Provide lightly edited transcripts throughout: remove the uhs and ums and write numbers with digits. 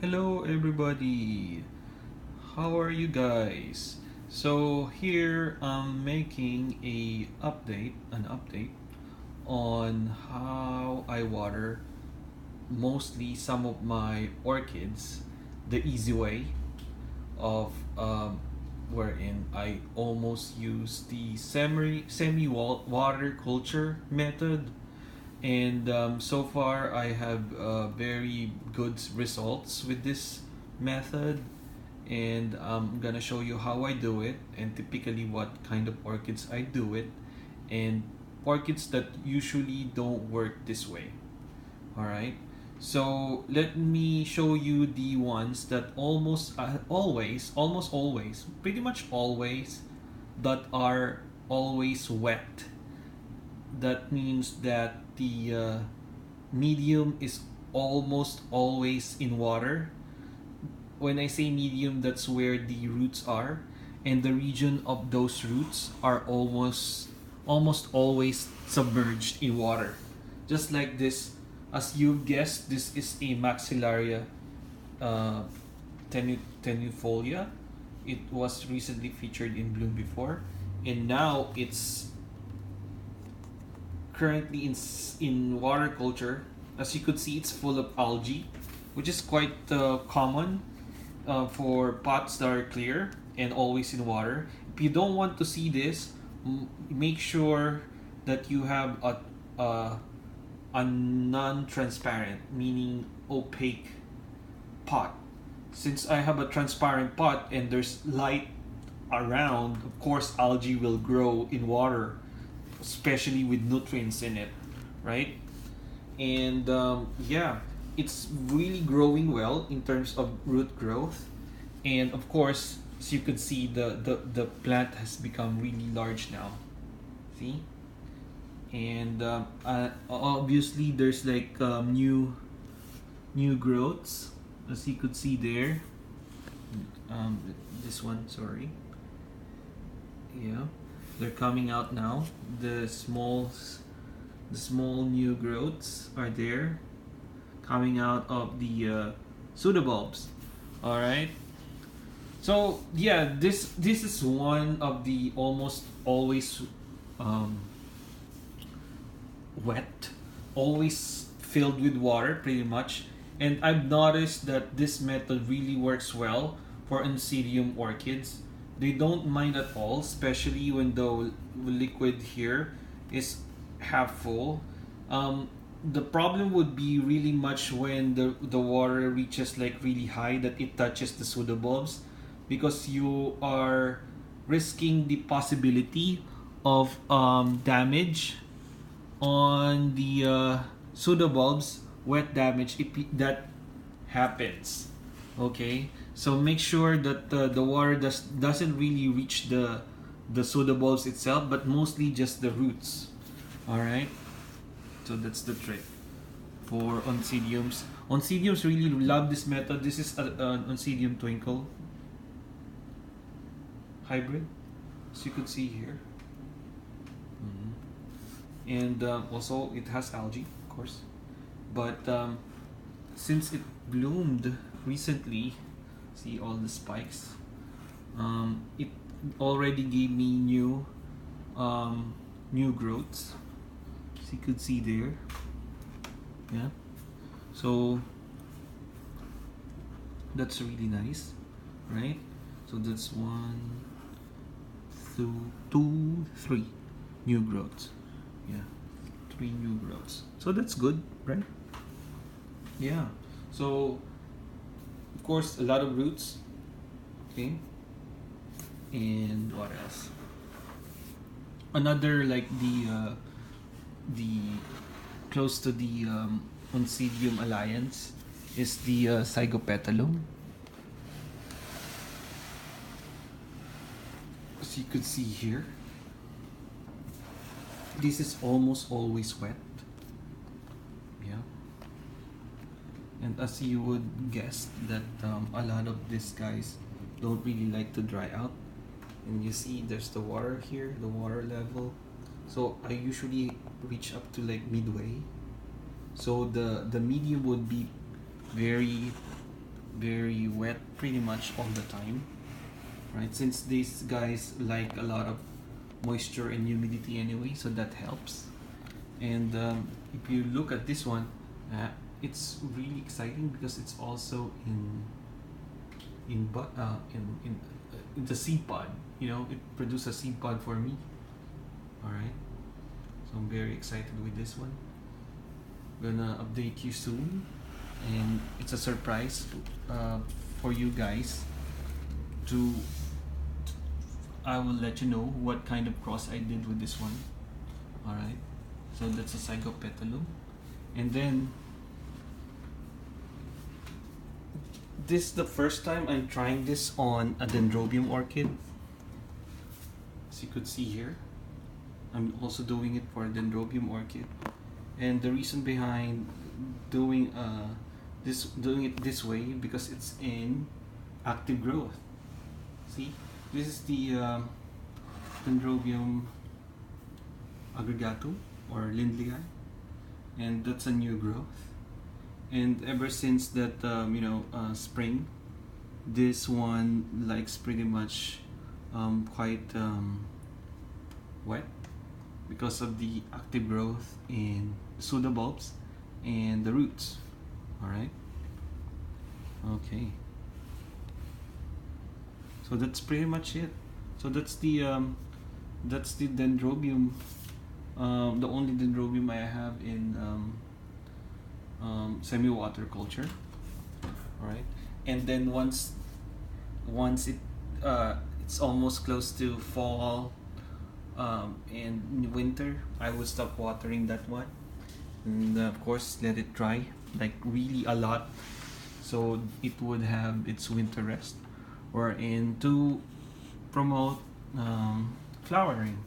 Hello everybody, how are you guys? So here I'm making an update on how I water mostly some of my orchids the easy way of wherein I almost use the semi water culture method, and so far I have very good results with this method, and I'm gonna show you how I do it and typically what kind of orchids I do it, and orchids that usually don't work this way. All right, so let me show you the ones that almost always, pretty much always, that are always wet. That means that the medium is almost always in water. When I say medium, that's where the roots are, and the region of those roots are almost always submerged in water. Just like this, as you guessed, this is a maxillaria uh, tenuifolia. It was recently featured in Bloom before, and now it's currently in water culture. As you could see, it's full of algae, which is quite common for pots that are clear and always in water. If you don't want to see this, make sure that you have a non-transparent, meaning opaque pot. Since I have a transparent pot and there's light around, of course algae will grow in water, especially with nutrients in it, right? And yeah, it's really growing well in terms of root growth, and of course, as you can see, the plant has become really large now. See, and obviously there's like new growths, as you could see there. Um, this one, sorry. Yeah, they're coming out now. The small new growths are there, coming out of the pseudobulbs. All right. So yeah, this is one of the almost always um, wet, always filled with water, pretty much. And I've noticed that this method really works well for oncidium orchids. They don't mind at all, especially when the liquid here is half full. The problem would be really much when the water reaches like really high that it touches the pseudobulbs, because you are risking the possibility of damage on the pseudobulbs, wet damage if that happens. Okay, so make sure that the water doesn't really reach the pseudobulbs itself, but mostly just the roots. All right, so that's the trick for oncidiums. Oncidiums really love this method. This is an oncidium twinkle hybrid, as you could see here. And also it has algae, of course, but since it bloomed recently, see all the spikes, it already gave me new growths, as you could see there. Yeah, so that's really nice, right? So that's one, two, three new growths. Yeah, three new growths, so that's good, right? Yeah, so of course a lot of roots. Okay, and what else? Another, like the close to the oncidium alliance is the zygopetalum, as you could see here. This is almost always wet. Yeah, and as you would guess that a lot of these guys don't really like to dry out, and you see there's the water here, the water level. So I usually reach up to like midway, so the medium would be very very wet pretty much all the time, right? Since these guys like a lot of moisture and humidity anyway, so that helps. And if you look at this one, it's really exciting because it's also in the seed pod. You know, it produced a seed pod for me. All right, so I'm very excited with this one. Gonna update you soon, and it's a surprise for you guys. I will let you know what kind of cross I did with this one. All right, so that's a psychopedilum, and then this is the first time I'm trying this on a dendrobium orchid. As you could see here, I'm also doing it for a dendrobium orchid, and the reason behind doing it this way because it's in active growth. See, this is the dendrobium aggregatum or lindley, and that's a new growth. And ever since that spring, this one likes pretty much quite wet because of the active growth in pseudobulbs and the roots. All right, okay, so that's pretty much it. So that's the dendrobium, the only dendrobium I have in semi-water culture. All right, and then once it's almost close to fall and winter, I will stop watering that one, and of course let it dry like really a lot, so it would have its winter rest, or in to promote flowering.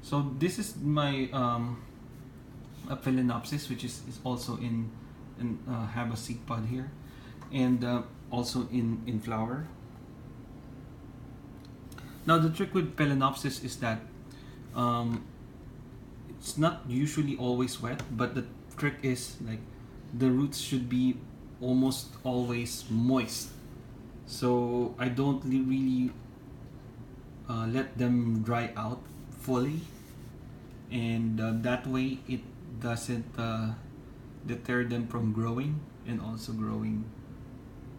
So this is my phalaenopsis, which is also in have a seed pod here, and also in flower. Now the trick with phalaenopsis is that it's not usually always wet, but the trick is like the roots should be almost always moist. So I don't really let them dry out fully, and that way it doesn't deter them from growing and also growing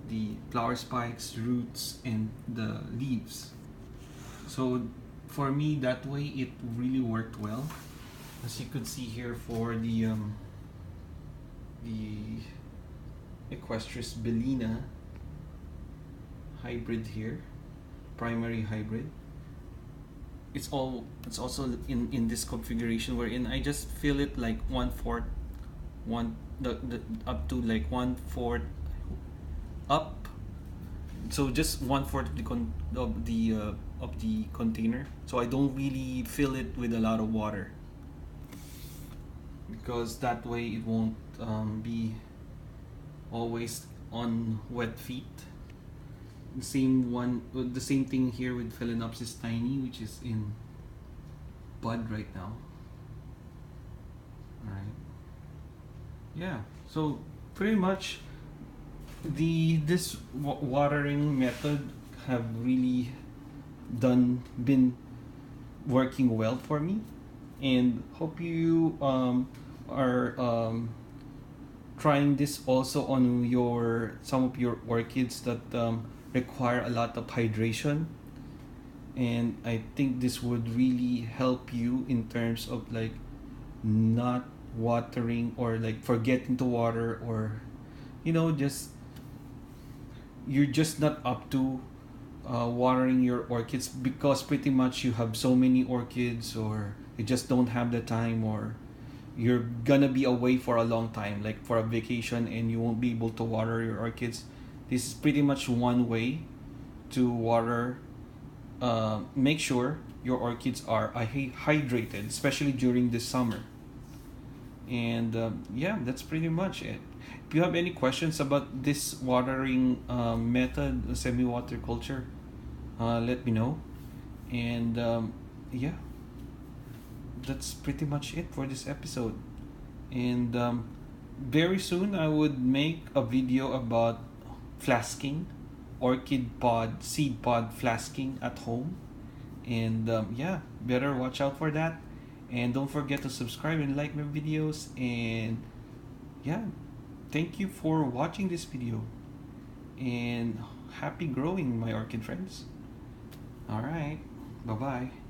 the flower spikes, roots, and the leaves. So for me, that way it really worked well. As you could see here for the Equestris Bellina hybrid here, primary hybrid. It's also in this configuration wherein I just fill it like 1/4, up to like 1/4 up. So just 1/4 of the container. So I don't really fill it with a lot of water, because that way it won't be always on wet feet. The same thing here with Phalaenopsis tiny, which is in bud right now. All right. Yeah. So pretty much this watering method have really been working well for me, and hope you are trying this also on some of your orchids that require a lot of hydration. And I think this would really help you in terms of like not watering or like forgetting to water, or just you're just not up to watering your orchids because pretty much you have so many orchids, or you just don't have the time, or you're gonna be away for a long time, like for a vacation, and you won't be able to water your orchids. This is pretty much one way to water. Make sure your orchids are hydrated, especially during the summer. And yeah, that's pretty much it. If you have any questions about this watering method, semi-water culture, let me know. And yeah, that's pretty much it for this episode. And very soon I would make a video about flasking, orchid pod, seed pod flasking at home. And yeah, better watch out for that. And don't forget to subscribe and like my videos. And yeah, thank you for watching this video. And happy growing, my orchid friends. All right, bye bye.